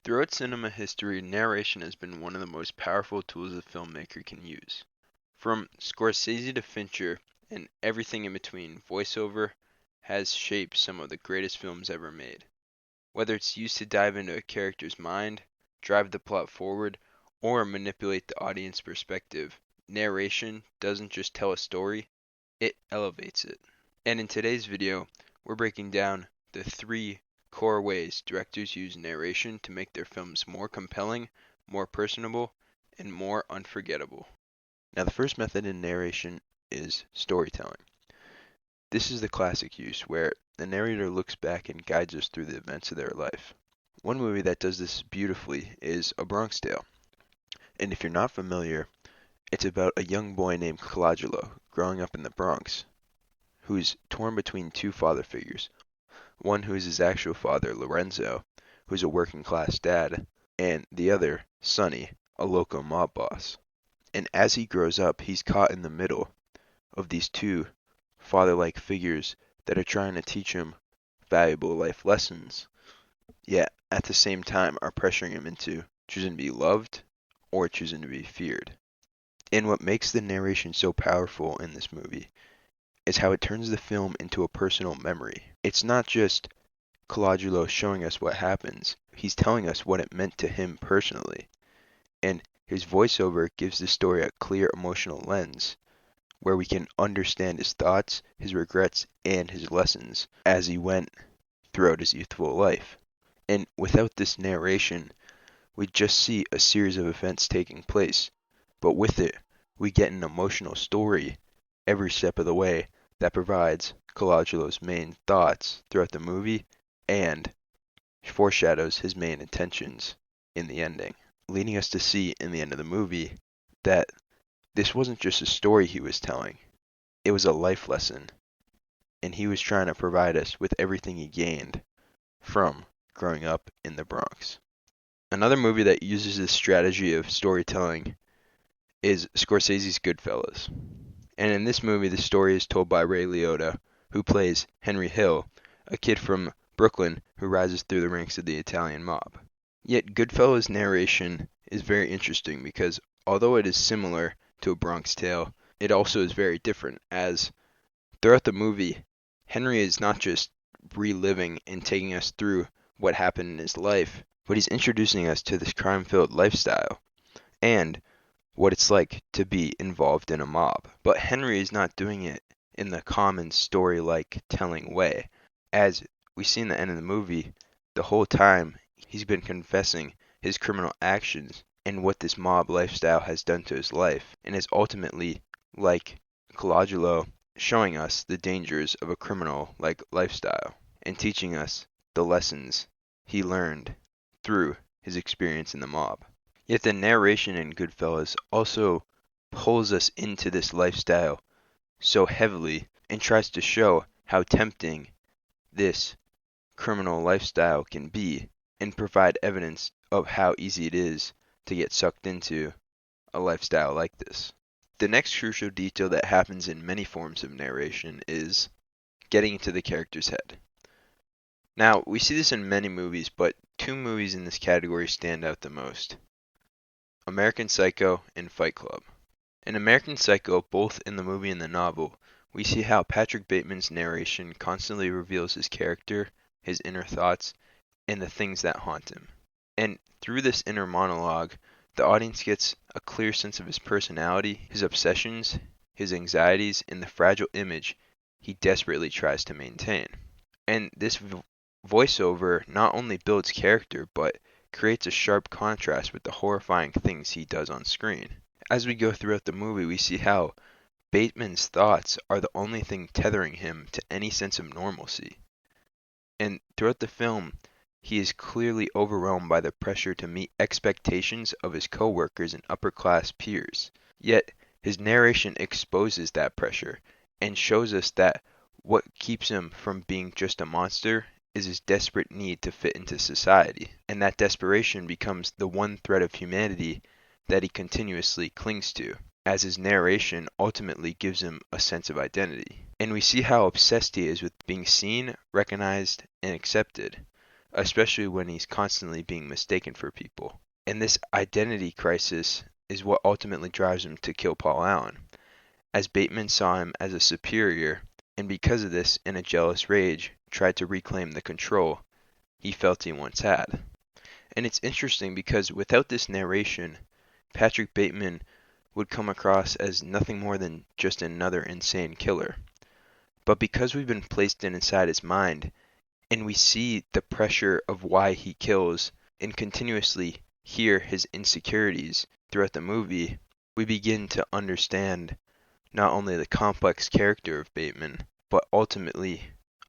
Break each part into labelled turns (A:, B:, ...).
A: Throughout cinema history, narration has been one of the most powerful tools a filmmaker can use. From Scorsese to Fincher and everything in between, voiceover has shaped some of the greatest films ever made. Whether it's used to dive into a character's mind, drive the plot forward, or manipulate the audience perspective, narration doesn't just tell a story, it elevates it. And in today's video, we're breaking down the three core ways directors use narration to make their films more compelling, more personable, and more unforgettable. Now, the first method in narration is storytelling. This is the classic use where the narrator looks back and guides us through the events of their life. One movie that does this beautifully is A Bronx Tale. And if you're not familiar, it's about a young boy named Colangelo growing up in the Bronx who's torn between two father figures. One who is his actual father, Lorenzo, who's a working class dad, and the other, Sonny, a local mob boss. And as he grows up, he's caught in the middle of these two father-like figures that are trying to teach him valuable life lessons, yet at the same time are pressuring him into choosing to be loved or choosing to be feared. And what makes the narration so powerful in this movie is how it turns the film into a personal memory. It's not just Colangelo showing us what happens, he's telling us what it meant to him personally. And his voiceover gives the story a clear emotional lens where we can understand his thoughts, his regrets, and his lessons as he went throughout his youthful life. And without this narration, we just see a series of events taking place, but with it, we get an emotional story every step of the way that provides Colangelo's main thoughts throughout the movie and foreshadows his main intentions in the ending, leading us to see in the end of the movie that this wasn't just a story he was telling, it was a life lesson, and he was trying to provide us with everything he gained from growing up in the Bronx. Another movie that uses this strategy of storytelling is Scorsese's Goodfellas. And in this movie, the story is told by Ray Liotta, who plays Henry Hill, a kid from Brooklyn who rises through the ranks of the Italian mob. Yet Goodfellas' narration is very interesting because although it is similar to A Bronx Tale, it also is very different, as throughout the movie, Henry is not just reliving and taking us through what happened in his life, but he's introducing us to this crime-filled lifestyle and what it's like to be involved in a mob. But Henry is not doing it in the common story-like telling way. As we see in the end of the movie, the whole time he's been confessing his criminal actions and what this mob lifestyle has done to his life, and is ultimately, like Colangelo, showing us the dangers of a criminal-like lifestyle and teaching us the lessons he learned through his experience in the mob. Yet the narration in Goodfellas also pulls us into this lifestyle so heavily and tries to show how tempting this criminal lifestyle can be and provide evidence of how easy it is to get sucked into a lifestyle like this. The next crucial detail that happens in many forms of narration is getting into the character's head. Now, we see this in many movies, but two movies in this category stand out the most: American Psycho and Fight Club. In American Psycho, both in the movie and the novel, we see how Patrick Bateman's narration constantly reveals his character, his inner thoughts, and the things that haunt him. And through this inner monologue, the audience gets a clear sense of his personality, his obsessions, his anxieties, and the fragile image he desperately tries to maintain. And this voiceover not only builds character, but creates a sharp contrast with the horrifying things he does on screen. As we go throughout the movie, we see how Bateman's thoughts are the only thing tethering him to any sense of normalcy. And throughout the film, he is clearly overwhelmed by the pressure to meet expectations of his co-workers and upper-class peers. Yet, his narration exposes that pressure and shows us that what keeps him from being just a monster is his desperate need to fit into society, and that desperation becomes the one thread of humanity that he continuously clings to, as his narration ultimately gives him a sense of identity. And we see how obsessed he is with being seen, recognized, and accepted, especially when he's constantly being mistaken for people. And this identity crisis is what ultimately drives him to kill Paul Allen, as Bateman saw him as a superior, and because of this, in a jealous rage, tried to reclaim the control he felt he once had. And it's interesting because without this narration, Patrick Bateman would come across as nothing more than just another insane killer. But because we've been placed inside his mind, and we see the pressure of why he kills, and continuously hear his insecurities throughout the movie, we begin to understand not only the complex character of Bateman, but ultimately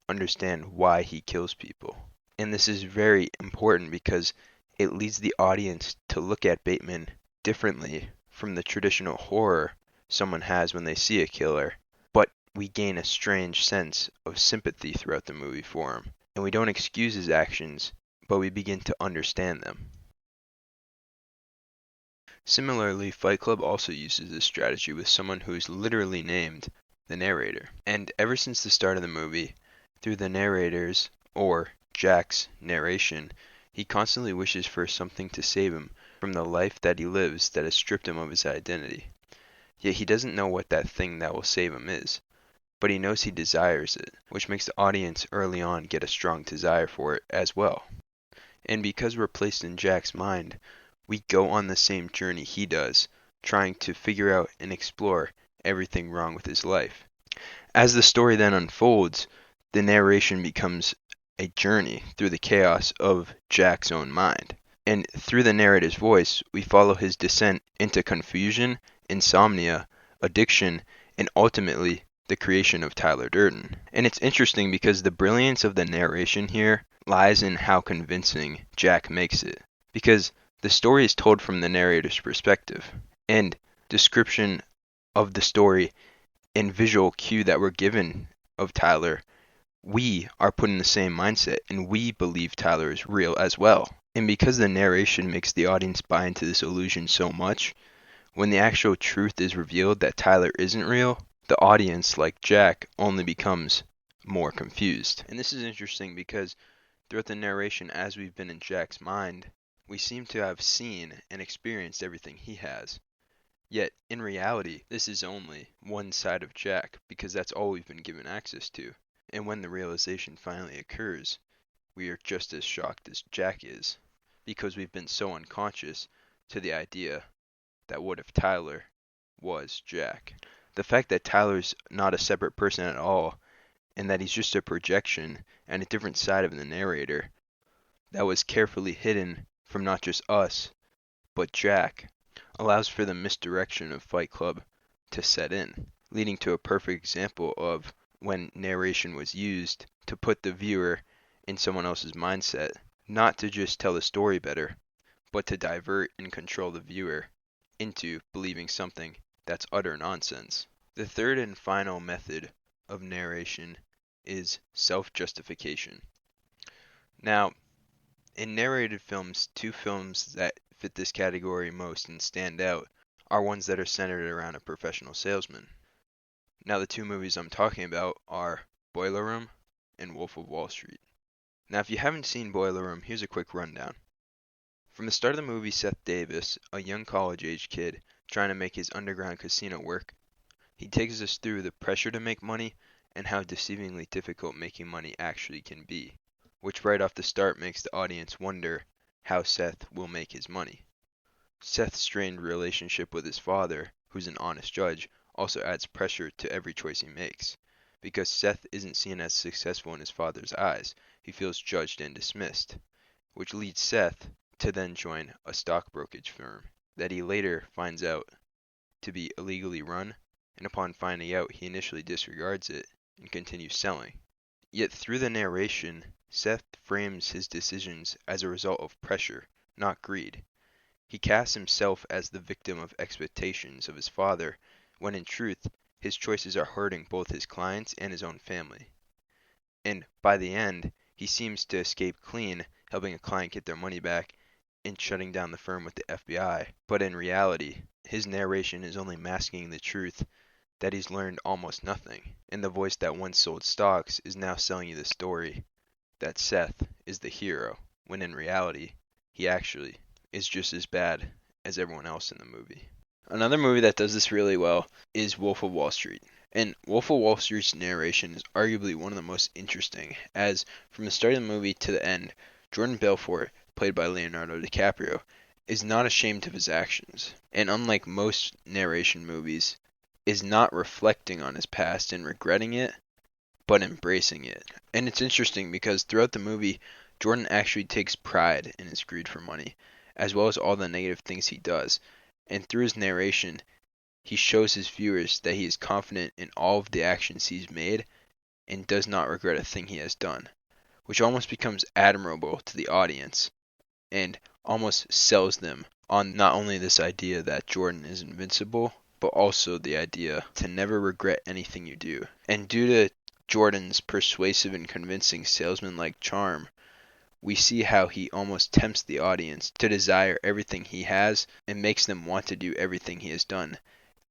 A: understand why he kills people. And this is very important because it leads the audience to look at Bateman differently from the traditional horror someone has when they see a killer, but we gain a strange sense of sympathy throughout the movie for him. And we don't excuse his actions, but we begin to understand them. Similarly, Fight Club also uses this strategy with someone who is literally named the narrator. And ever since the start of the movie, through the narrator's, or Jack's, narration, he constantly wishes for something to save him from the life that he lives that has stripped him of his identity. Yet he doesn't know what that thing that will save him is, but he knows he desires it, which makes the audience early on get a strong desire for it as well. And because we're placed in Jack's mind, we go on the same journey he does, trying to figure out and explore everything wrong with his life. As the story then unfolds, the narration becomes a journey through the chaos of Jack's own mind. And through the narrator's voice, we follow his descent into confusion, insomnia, addiction, and ultimately the creation of Tyler Durden. And it's interesting because the brilliance of the narration here lies in how convincing Jack makes it. Because the story is told from the narrator's perspective, and description of the story and visual cue that we're given of Tyler, we are put in the same mindset and we believe Tyler is real as well. And because the narration makes the audience buy into this illusion so much, when the actual truth is revealed that Tyler isn't real, the audience, like Jack, only becomes more confused. And this is interesting because throughout the narration, as we've been in Jack's mind, we seem to have seen and experienced everything he has. Yet, in reality, this is only one side of Jack because that's all we've been given access to. And when the realization finally occurs, we are just as shocked as Jack is because we've been so unconscious to the idea that what if Tyler was Jack? The fact that Tyler's not a separate person at all and that he's just a projection and a different side of the narrator that was carefully hidden from not just us, but Jack, allows for the misdirection of Fight Club to set in, leading to a perfect example of when narration was used to put the viewer in someone else's mindset, not to just tell the story better, but to divert and control the viewer into believing something that's utter nonsense. The third and final method of narration is self-justification. Now, in narrated films, two films that fit this category most and stand out are ones that are centered around a professional salesman. Now, the two movies I'm talking about are Boiler Room and Wolf of Wall Street. Now, if you haven't seen Boiler Room, here's a quick rundown. From the start of the movie, Seth Davis, a young college-age kid trying to make his underground casino work, he takes us through the pressure to make money and how deceivingly difficult making money actually can be, which right off the start makes the audience wonder how Seth will make his money. Seth's strained relationship with his father, who's an honest judge, also adds pressure to every choice he makes. Because Seth isn't seen as successful in his father's eyes, he feels judged and dismissed, which leads Seth to then join a stock brokerage firm that he later finds out to be illegally run, and upon finding out, he initially disregards it and continues selling. Yet through the narration, Seth frames his decisions as a result of pressure, not greed. He casts himself as the victim of expectations of his father, when in truth, his choices are hurting both his clients and his own family. And by the end, he seems to escape clean, helping a client get their money back and shutting down the firm with the FBI. But in reality, his narration is only masking the truth that he's learned almost nothing, and the voice that once sold stocks is now selling you the story that Seth is the hero, when in reality, he actually is just as bad as everyone else in the movie. Another movie that does this really well is Wolf of Wall Street. And Wolf of Wall Street's narration is arguably one of the most interesting, as from the start of the movie to the end, Jordan Belfort, played by Leonardo DiCaprio, is not ashamed of his actions, and unlike most narration movies, is not reflecting on his past and regretting it, but embracing it. And it's interesting because throughout the movie, Jordan actually takes pride in his greed for money, as well as all the negative things he does. And through his narration, he shows his viewers that he is confident in all of the actions he's made and does not regret a thing he has done, which almost becomes admirable to the audience and almost sells them on not only this idea that Jordan is invincible, but also the idea to never regret anything you do. And due to Jordan's persuasive and convincing salesman-like charm, we see how he almost tempts the audience to desire everything he has and makes them want to do everything he has done,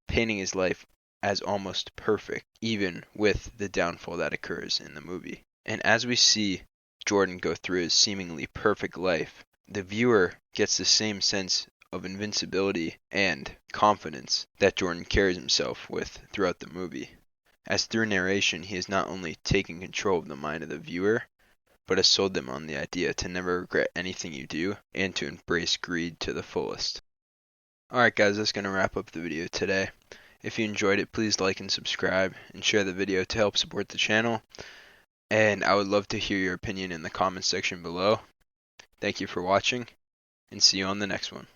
A: painting his life as almost perfect, even with the downfall that occurs in the movie. And as we see Jordan go through his seemingly perfect life, the viewer gets the same sense of invincibility and confidence that Jordan carries himself with throughout the movie, as through narration he is not only taking control of the mind of the viewer, but has sold them on the idea to never regret anything you do and to embrace greed to the fullest. Alright guys, that's going to wrap up the video today. If you enjoyed it, please like and subscribe and share the video to help support the channel. And I would love to hear your opinion in the comments section below. Thank you for watching, and see you on the next one.